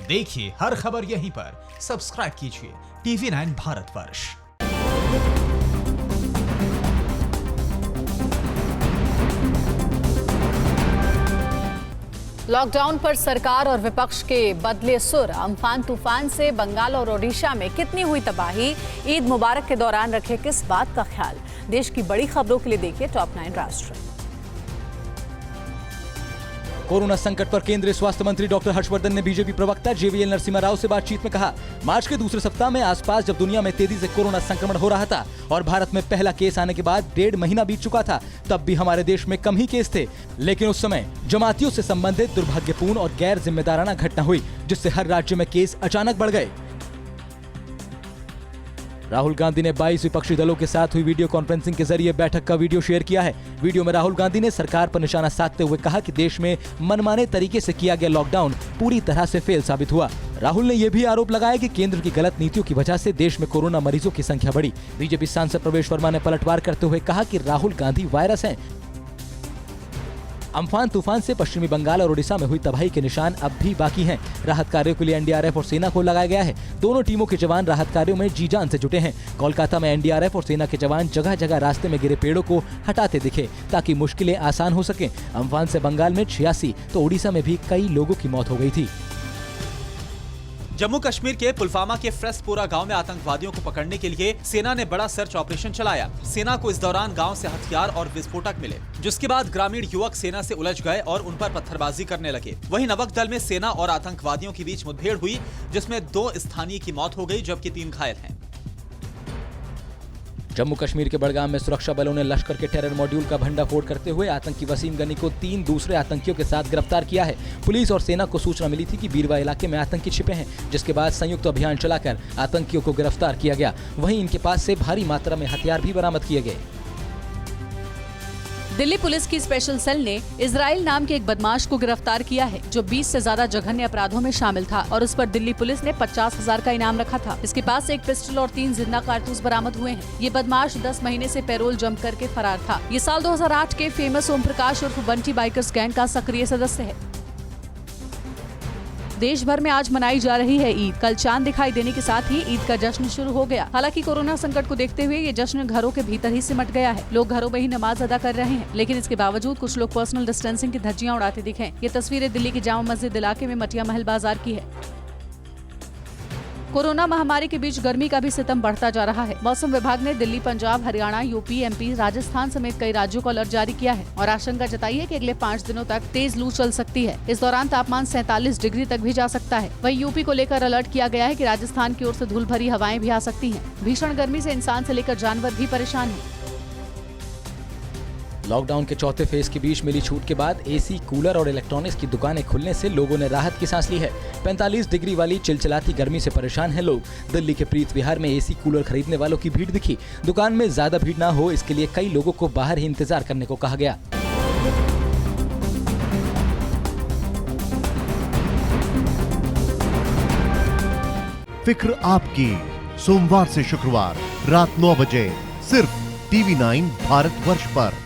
देखिए हर खबर यहीं पर। सब्सक्राइब कीजिए TV9 भारतवर्ष। लॉकडाउन पर सरकार और विपक्ष के बदले सुर। अम्फान तूफान से बंगाल और ओडिशा में कितनी हुई तबाही, ईद मुबारक के दौरान रखे किस बात का ख्याल। देश की बड़ी खबरों के लिए देखिए टॉप 9 राष्ट्र। कोरोना संकट पर केंद्रीय स्वास्थ्य मंत्री डॉक्टर हर्षवर्धन ने बीजेपी प्रवक्ता JVL नरसिम्हा राव से बातचीत में कहा, मार्च के दूसरे सप्ताह में आसपास जब दुनिया में तेजी से कोरोना संक्रमण हो रहा था और भारत में पहला केस आने के बाद 1.5 महीना बीत चुका था, तब भी हमारे देश में कम ही केस थे। लेकिन उस समय जमातियों से संबंधित दुर्भाग्यपूर्ण और गैर जिम्मेदाराना घटना हुई, जिससे हर राज्य में केस अचानक बढ़ गए। राहुल गांधी ने 22 विपक्षी दलों के साथ हुई वीडियो कॉन्फ्रेंसिंग के जरिए बैठक का वीडियो शेयर किया है। वीडियो में राहुल गांधी ने सरकार पर निशाना साधते हुए कहा कि देश में मनमाने तरीके से किया गया लॉकडाउन पूरी तरह से फेल साबित हुआ। राहुल ने यह भी आरोप लगाया कि केंद्र की गलत नीतियों की वजह से देश में कोरोना मरीजों की संख्या बढ़ी। बीजेपी सांसद प्रवेश वर्मा ने पलटवार करते हुए कहा कि राहुल गांधी वायरस हैं। अम्फान तूफान से पश्चिमी बंगाल और ओडिशा में हुई तबाही के निशान अब भी बाकी हैं। राहत कार्यों के लिए NDRF और सेना को लगाया गया है। दोनों टीमों के जवान राहत कार्यों में जी जान से जुटे हैं। कोलकाता में NDRF और सेना के जवान जगह जगह रास्ते में गिरे पेड़ों को हटाते दिखे ताकि मुश्किलें आसान हो सकें। अम्फान से बंगाल में 86 तो ओडिशा में भी कई लोगों की मौत हो गई थी। जम्मू कश्मीर के पुलवामा के फ्रेसपोरा गांव में आतंकवादियों को पकड़ने के लिए सेना ने बड़ा सर्च ऑपरेशन चलाया। सेना को इस दौरान गांव से हथियार और विस्फोटक मिले, जिसके बाद ग्रामीण युवक सेना से उलझ गए और उन पर पत्थरबाजी करने लगे। वहीं नवक दल में सेना और आतंकवादियों के बीच मुठभेड़ हुई, जिसमें 2 स्थानीय की मौत हो गई जबकि 3 घायल हैं। जम्मू कश्मीर के बड़गाम में सुरक्षा बलों ने लश्कर के टेरर मॉड्यूल का भंडाफोड़ करते हुए आतंकी वसीम गनी को 3 दूसरे आतंकियों के साथ गिरफ्तार किया है। पुलिस और सेना को सूचना मिली थी कि बीरवा इलाके में आतंकी छिपे हैं, जिसके बाद संयुक्त अभियान चलाकर आतंकियों को गिरफ्तार किया गया। वहीं इनके पास से भारी मात्रा में हथियार भी बरामद किए गए। दिल्ली पुलिस की स्पेशल सेल ने इजराइल नाम के एक बदमाश को गिरफ्तार किया है, जो 20 से ज्यादा जघन्य अपराधों में शामिल था और उस पर दिल्ली पुलिस ने 50,000 का इनाम रखा था। इसके पास से एक पिस्टल और 3 जिंदा कारतूस बरामद हुए हैं। ये बदमाश 10 महीने से पैरोल जंप करके फरार था। ये साल 2008 के फेमस ओम प्रकाश उर्फ बंटी बाइकर्स गैंग का सक्रिय सदस्य है। देश भर में आज मनाई जा रही है ईद। कल चांद दिखाई देने के साथ ही ईद का जश्न शुरू हो गया। हालांकि कोरोना संकट को देखते हुए ये जश्न घरों के भीतर ही सिमट गया है। लोग घरों में ही नमाज अदा कर रहे हैं, लेकिन इसके बावजूद कुछ लोग पर्सनल डिस्टेंसिंग की धज्जियां उड़ाते दिखे। ये तस्वीरें दिल्ली की जामा मस्जिद इलाके में मटिया महल बाजार की है। कोरोना महामारी के बीच गर्मी का भी सितम बढ़ता जा रहा है। मौसम विभाग ने दिल्ली, पंजाब, हरियाणा, यूपी, MP, राजस्थान समेत कई राज्यों को अलर्ट जारी किया है और आशंका जताई है कि अगले 5 दिनों तक तेज लू चल सकती है। इस दौरान तापमान 47 डिग्री तक भी जा सकता है। वहीं यूपी को लेकर अलर्ट किया गया है कि राजस्थान की ओर से धूल भरी हवाएं भी आ सकती हैं। भीषण गर्मी से इंसान से लेकर जानवर भी परेशान हैं। लॉकडाउन के चौथे फेज के बीच मिली छूट के बाद AC, कूलर और इलेक्ट्रॉनिक्स की दुकानें खुलने से लोगों ने राहत की सांस ली है। 45 डिग्री वाली चिलचिलाती गर्मी से परेशान हैं लोग। दिल्ली के प्रीत विहार में AC, कूलर खरीदने वालों की भीड़ दिखी। दुकान में ज्यादा भीड़ ना हो, इसके लिए कई लोगों को बाहर ही इंतजार करने को कहा गया। फिक्र आपकी, सोमवार से शुक्रवार रात 9 बजे सिर्फ TV9 भारतवर्ष पर।